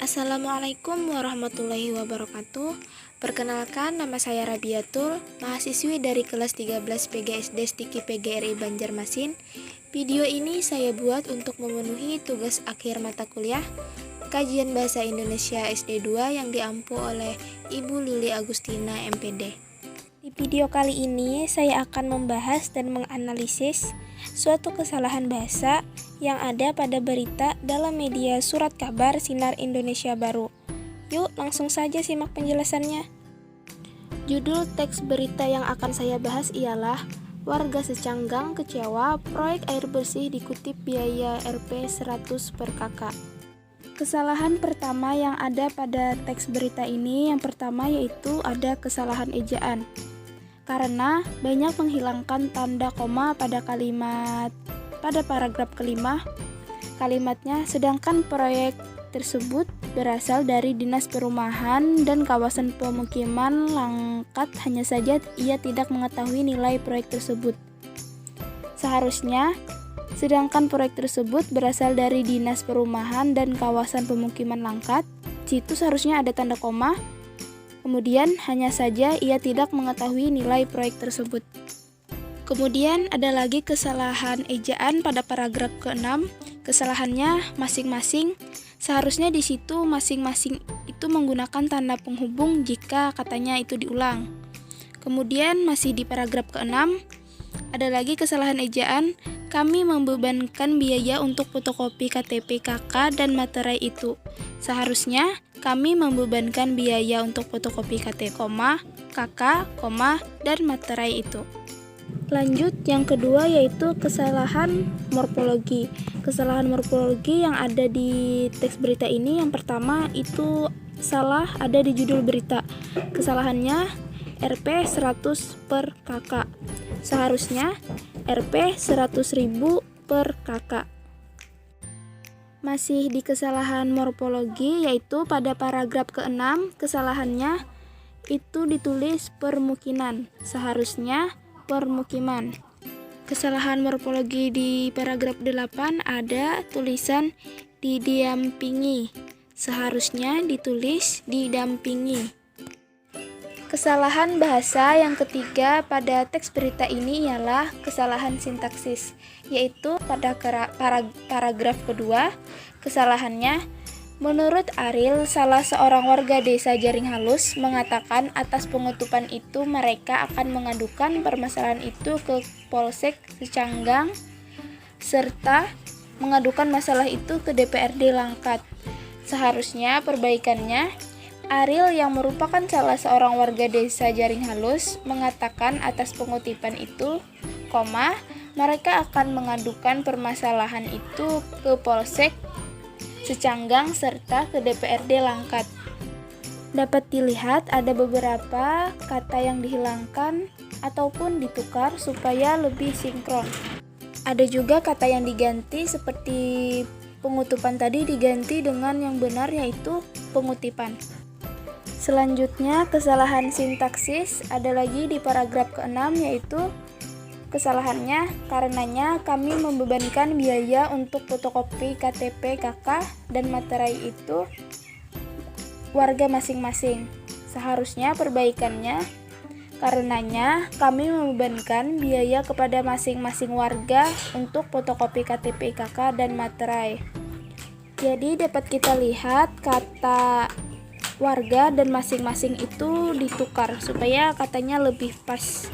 Assalamualaikum warahmatullahi wabarakatuh. Perkenalkan, nama saya Rabiatul, mahasiswi dari kelas 13 PGSD Stiki PGRI Banjarmasin. Video ini saya buat untuk memenuhi tugas akhir mata kuliah Kajian Bahasa Indonesia SD2 yang diampu oleh Ibu Lili Agustina MPD. Di video kali ini saya akan membahas dan menganalisis suatu kesalahan bahasa yang ada pada berita dalam media surat kabar Sinar Indonesia Baru. Yuk langsung saja simak penjelasannya. Judul teks berita yang akan saya bahas ialah Warga Secanggang kecewa proyek air bersih dikutip biaya Rp 100 per kakak. Kesalahan pertama yang ada pada teks berita ini yang pertama yaitu ada kesalahan ejaan. Karena banyak menghilangkan tanda koma pada paragraf kelima kalimatnya, sedangkan proyek tersebut berasal dari Dinas Perumahan dan Kawasan Pemukiman Langkat, hanya saja ia tidak mengetahui nilai proyek tersebut. Seharusnya, sedangkan proyek tersebut berasal dari Dinas Perumahan dan Kawasan Pemukiman Langkat, situ seharusnya ada tanda koma. Kemudian hanya saja ia tidak mengetahui nilai proyek tersebut. Kemudian ada lagi kesalahan ejaan pada paragraf ke-6. Kesalahannya masing-masing. Seharusnya di situ masing-masing itu menggunakan tanda penghubung jika katanya itu diulang. Kemudian masih di paragraf ke-6 ada lagi kesalahan ejaan. Kami membebankan biaya untuk fotokopi KTP KK dan materai itu. Seharusnya kami membebankan biaya untuk fotokopi KTP, KK, dan materai itu. Lanjut, yang kedua yaitu kesalahan morfologi. Kesalahan morfologi yang ada di teks berita ini yang pertama itu salah ada di judul berita. Kesalahannya Rp 100 per kakak. Seharusnya Rp 100.000 per kakak. Masih di kesalahan morfologi yaitu pada paragraf ke-6 kesalahannya itu ditulis permukiman. Seharusnya permukiman. Kesalahan morfologi di paragraf 8 ada tulisan didampingi. Seharusnya ditulis didampingi. Kesalahan bahasa yang ketiga pada teks berita ini ialah kesalahan sintaksis, yaitu pada paragraf kedua. Kesalahannya, menurut Ariel, salah seorang warga desa Jaring Halus mengatakan atas pengutupan itu mereka akan mengadukan permasalahan itu ke Polsek Secanggang serta mengadukan masalah itu ke DPRD Langkat. Seharusnya perbaikannya, Ariel yang merupakan salah seorang warga desa Jaring Halus mengatakan atas pengutipan itu, mereka akan mengadukan permasalahan itu ke Polsek Secanggang serta ke DPRD Langkat. Dapat dilihat ada beberapa kata yang dihilangkan ataupun ditukar supaya lebih sinkron. Ada juga kata yang diganti seperti pengutupan tadi diganti dengan yang benar yaitu pengutipan. Selanjutnya, kesalahan sintaksis ada lagi di paragraf ke-6 yaitu kesalahannya karenanya kami membebankan biaya untuk fotokopi KTP KK dan materai itu warga masing-masing. Seharusnya perbaikannya karenanya kami membebankan biaya kepada masing-masing warga untuk fotokopi KTP KK dan materai. Jadi dapat kita lihat kata warga dan masing-masing itu ditukar supaya katanya lebih pas.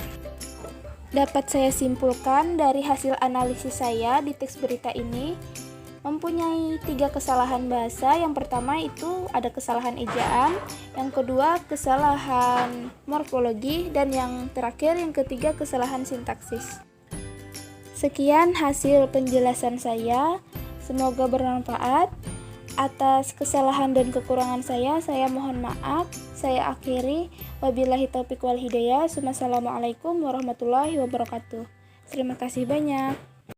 Dapat saya simpulkan dari hasil analisis saya di teks berita ini mempunyai 3 kesalahan bahasa. Yang pertama itu ada kesalahan ejaan, yang kedua kesalahan morfologi, dan yang terakhir yang ketiga kesalahan sintaksis. Sekian hasil penjelasan saya, semoga bermanfaat. Atas kesalahan dan kekurangan saya mohon maaf. Saya akhiri. Wabillahi taufiq wal hidayah. Wassalamualaikum warahmatullahi wabarakatuh. Terima kasih banyak.